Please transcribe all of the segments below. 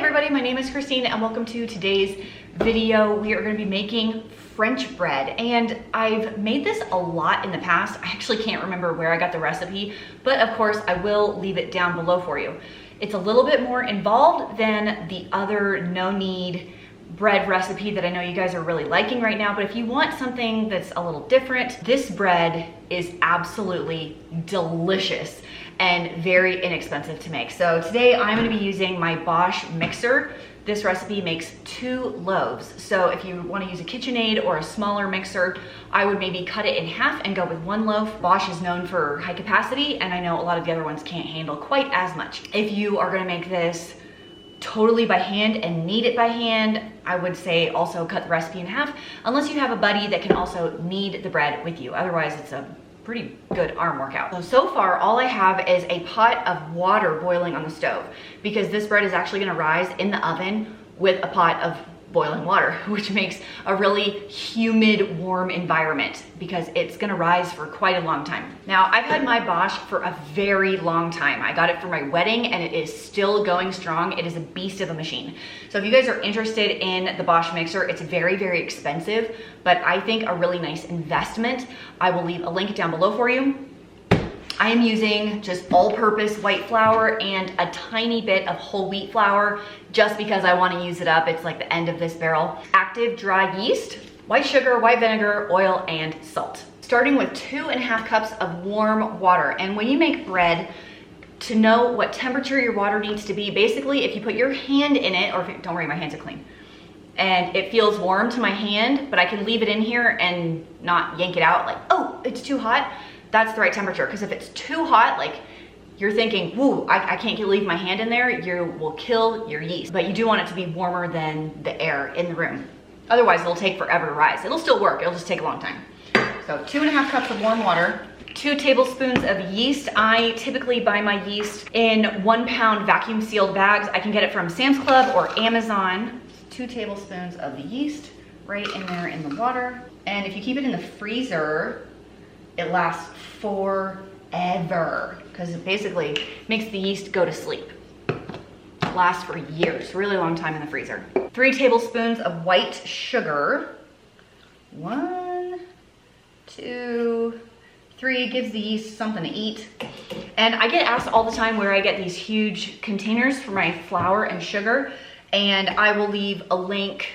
everybody, my name is Christine and welcome to today's video. We are going to be making French bread, and I've made this a lot in the past. I actually can't remember where I got the recipe, but of course I will leave it down below for you. It's a little bit more involved than the other no-knead bread recipe that I know you guys are really liking right now, but if you want something that's a little different, this bread is absolutely delicious and very inexpensive to make. So today I'm going to be using my Bosch mixer. This recipe makes 2 loaves. So if you want to use a KitchenAid or a smaller mixer, I would maybe cut it in half and go with 1 loaf. Bosch is known for high capacity, and I know a lot of the other ones can't handle quite as much. If you are going to make this totally by hand and knead it by hand, I would say also cut the recipe in half, unless you have a buddy that can also knead the bread with you. Otherwise, it's a pretty good arm workout. So far, all I have is a pot of water boiling on the stove, because this bread is actually gonna rise in the oven with a pot of boiling water, which makes a really humid, warm environment because it's gonna rise for quite a long time. Now, I've had my Bosch for a very long time. I got it for my wedding and it is still going strong. It is a beast of a machine. So if you guys are interested in the Bosch mixer, it's very, very expensive, but I think a really nice investment. I will leave a link down below for you. I am using just all-purpose white flour and a tiny bit of whole wheat flour just because I want to use it up. It's like the end of this barrel. Active dry yeast, white sugar, white vinegar, oil, and salt. Starting with 2.5 cups of warm water. And when you make bread, to know what temperature your water needs to be, basically if you put your hand in it, or if, don't worry, my hands are clean, and it feels warm to my hand, but I can leave it in here and not yank it out like, oh, it's too hot. That's the right temperature, because if it's too hot, like you're thinking, woo, I can't leave my hand in there, you will kill your yeast. But you do want it to be warmer than the air in the room. Otherwise, it'll take forever to rise. It'll still work, it'll just take a long time. So 2.5 cups of warm water, 2 tablespoons of yeast. I typically buy my yeast in 1 pound vacuum sealed bags. I can get it from Sam's Club or Amazon. 2 tablespoons of the yeast right in there in the water. And if you keep it in the freezer, it lasts forever because it basically makes the yeast go to sleep. It lasts for years, really long time in the freezer. 3 tablespoons of white sugar. 1, 2, 3, gives the yeast something to eat. And I get asked all the time where I get these huge containers for my flour and sugar, and I will leave a link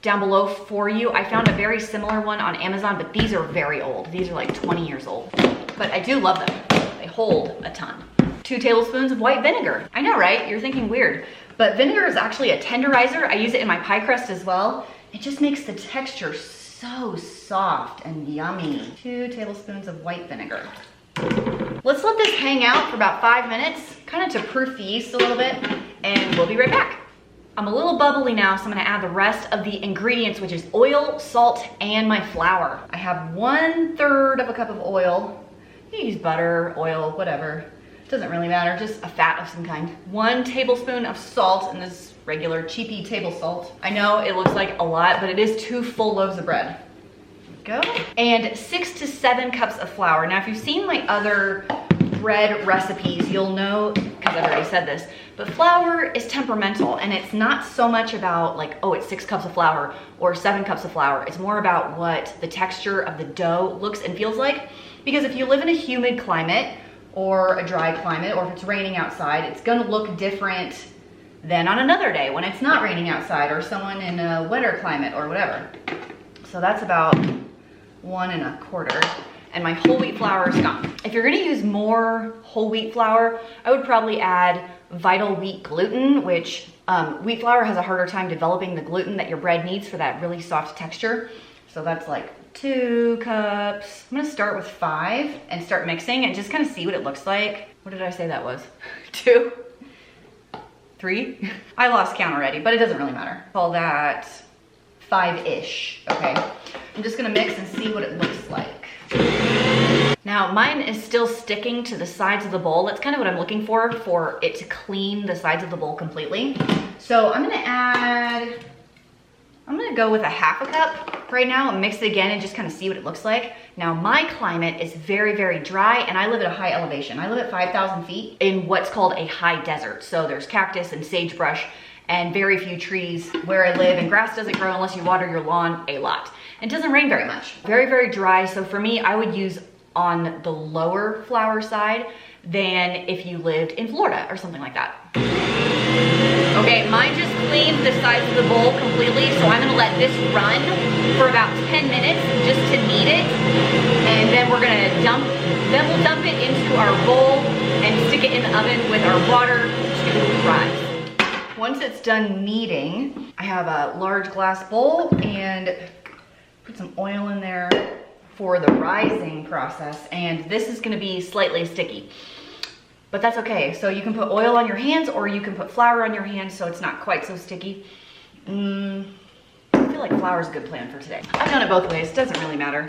down below for you. I found a very similar one on Amazon, but these are very old. These are like 20 years old, but I do love them. They hold a ton. 2 tablespoons of white vinegar. I know, right? You're thinking weird, but vinegar is actually a tenderizer. I use it in my pie crust as well. It just makes the texture so soft and yummy. 2 tablespoons of white vinegar. Let's let this hang out for about 5 minutes, kind of to proof the yeast a little bit, and we'll be right back. I'm a little bubbly now, so I'm gonna add the rest of the ingredients, which is oil, salt, and my flour. I have 1/3 of a cup of oil. You can use butter, oil, whatever. It doesn't really matter, just a fat of some kind. 1 tablespoon of salt, and this regular cheapy table salt. I know it looks like a lot, but it is 2 full loaves of bread. There we go. And 6 to 7 cups of flour. Now, if you've seen my other bread recipes, you'll know, because I've already said this, but flour is temperamental, and it's not so much about like, oh, it's 6 cups of flour or 7 cups of flour. It's more about what the texture of the dough looks and feels like. Because if you live in a humid climate or a dry climate, or if it's raining outside, it's gonna look different than on another day when it's not raining outside, or someone in a wetter climate or whatever. So that's about 1 1/4. And my whole wheat flour is gone. If you're gonna use more whole wheat flour, I would probably add vital wheat gluten, which wheat flour has a harder time developing the gluten that your bread needs for that really soft texture. So that's like 2 cups. I'm gonna start with 5 and start mixing and just kind of see what it looks like. What did I say that was? 2, 3? I lost count already, but it doesn't really matter. Call that 5-ish, okay? I'm just gonna mix and see what it looks like. Now, mine is still sticking to the sides of the bowl. That's kind of what I'm looking for it to clean the sides of the bowl completely. So I'm gonna go with 1/2 cup right now and mix it again and just kind of see what it looks like. Now, my climate is very, very dry, and I live at a high elevation. I live at 5,000 feet in what's called a high desert. So there's cactus and sagebrush and very few trees where I live, and grass doesn't grow unless you water your lawn a lot. It doesn't rain very much. Very, very dry. So for me, I would use on the lower flower side than if you lived in Florida or something like that. Okay, mine just cleaned the sides of the bowl completely, so I'm gonna let this run for about 10 minutes just to knead it, and then we'll dump it into our bowl and stick it in the oven with our water to rise. Once it's done kneading, I have a large glass bowl and put some oil in there for the rising process, and this is gonna be slightly sticky. But that's okay. So you can put oil on your hands or you can put flour on your hands so it's not quite so sticky. I feel like flour is a good plan for today. I've done it both ways. It doesn't really matter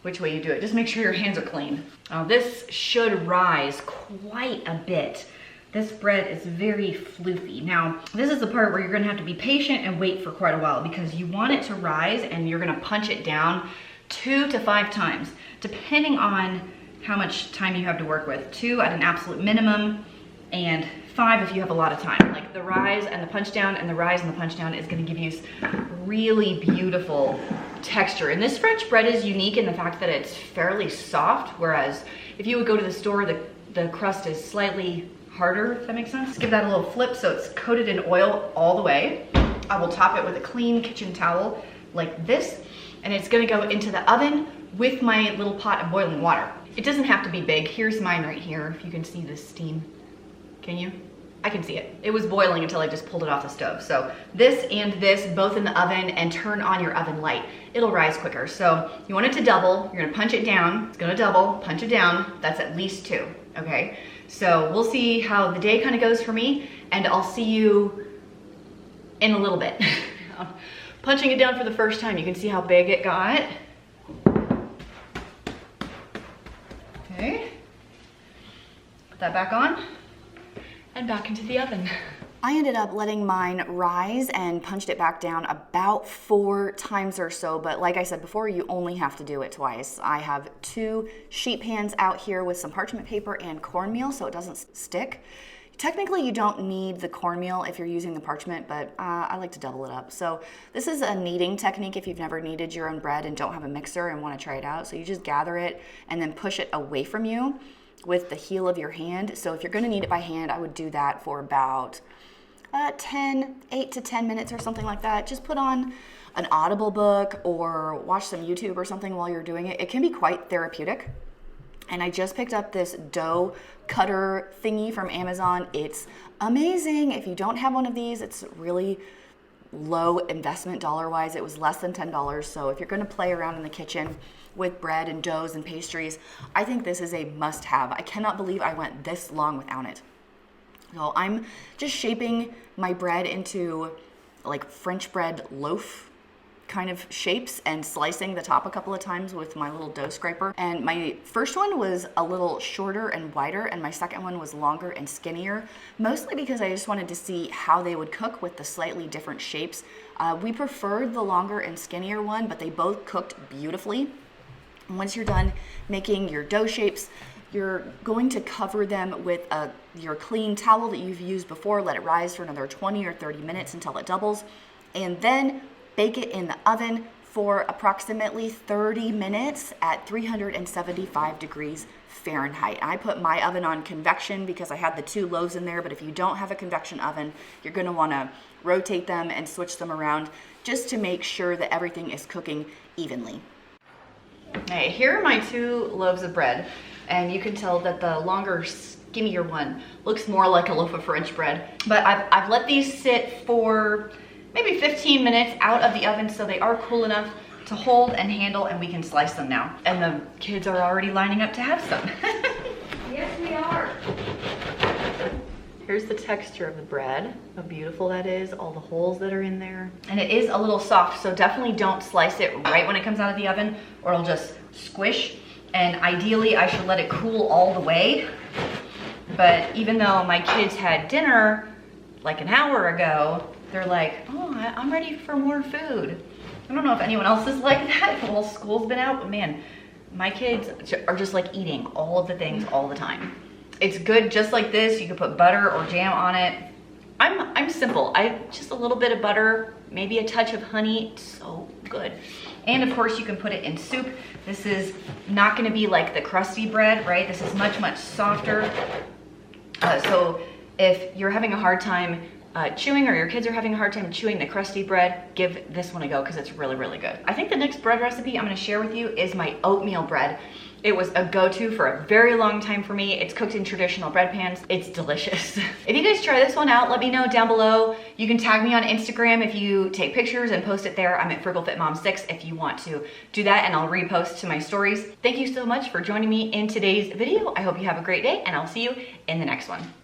which way you do it. Just make sure your hands are clean. This should rise quite a bit. This bread is very floofy. Now, this is the part where you're gonna have to be patient and wait for quite a while because you want it to rise and you're gonna punch it down 2 to 5 times, depending on how much time you have to work with. 2 at an absolute minimum, and 5 if you have a lot of time. Like the rise and the punch down and the rise and the punch down is gonna give you really beautiful texture. And this French bread is unique in the fact that it's fairly soft, whereas if you would go to the store, the crust is slightly harder, if that makes sense. Give that a little flip so it's coated in oil all the way. I will top it with a clean kitchen towel like this, and it's gonna go into the oven with my little pot of boiling water. It doesn't have to be big. Here's mine right here, if you can see the steam. Can you? I can see it. It was boiling until I just pulled it off the stove. So this and this, both in the oven, and turn on your oven light. It'll rise quicker. So you want it to double. You're gonna punch it down. It's gonna double, punch it down. That's at least 2, okay? So we'll see how the day kind of goes for me, and I'll see you in a little bit. Punching it down for the first time, you can see how big it got. Okay, put that back on and back into the oven. I ended up letting mine rise and punched it back down about 4 times or so, but like I said before, you only have to do it twice. I have 2 sheet pans out here with some parchment paper and cornmeal so it doesn't stick. Technically, you don't need the cornmeal if you're using the parchment, but I like to double it up. So this is a kneading technique if you've never kneaded your own bread and don't have a mixer and want to try it out. So you just gather it and then push it away from you with the heel of your hand. So if you're going to knead it by hand, I would do that for about 8 to 10 minutes or something like that. Just put on an Audible book or watch some YouTube or something while you're doing it. It can be quite therapeutic. And I just picked up this dough cutter thingy from Amazon. It's amazing. If you don't have one of these, it's really low investment dollar-wise. It was less than $10. So if you're gonna play around in the kitchen with bread and doughs and pastries, I think this is a must-have. I cannot believe I went this long without it. So I'm just shaping my bread into like French bread loaf kind of shapes and slicing the top a couple of times with my little dough scraper. And my first one was a little shorter and wider, and my second one was longer and skinnier, mostly because I just wanted to see how they would cook with the slightly different shapes. We preferred the longer and skinnier one, but they both cooked beautifully. And once you're done making your dough shapes, you're going to cover them with your clean towel that you've used before. Let it rise for another 20 or 30 minutes until it doubles, and then bake it in the oven for approximately 30 minutes at 375 degrees Fahrenheit. I put my oven on convection because I had the 2 loaves in there, but if you don't have a convection oven, you're gonna wanna rotate them and switch them around just to make sure that everything is cooking evenly. Okay, here are my 2 loaves of bread, and you can tell that the longer, skinnier one looks more like a loaf of French bread. But I've let these sit for maybe 15 minutes out of the oven so they are cool enough to hold and handle, and we can slice them now. And the kids are already lining up to have some. Yes, we are. Here's the texture of the bread, how beautiful that is, all the holes that are in there. And it is a little soft, so definitely don't slice it right when it comes out of the oven or it'll just squish. And ideally, I should let it cool all the way. But even though my kids had dinner like an hour ago, they're like, oh, I'm ready for more food. I don't know if anyone else is like that while school's been out, but man, my kids are just like eating all of the things all the time. It's good just like this. You can put butter or jam on it. I'm simple. Just a little bit of butter, maybe a touch of honey. It's so good. And of course you can put it in soup. This is not gonna be like the crusty bread, right? This is much, much softer. So if you're having a hard time chewing, or your kids are having a hard time chewing the crusty bread, give this one a go because it's really, really good. I think the next bread recipe I'm gonna share with you is my oatmeal bread. It was a go-to for a very long time for me. It's cooked in traditional bread pans. It's delicious. If you guys try this one out, let me know down below. You can tag me on Instagram if you take pictures and post it there. I'm at Frugal Fit Mom 6 if you want to do that, and I'll repost to my stories. Thank you so much for joining me in today's video. I hope you have a great day, and I'll see you in the next one.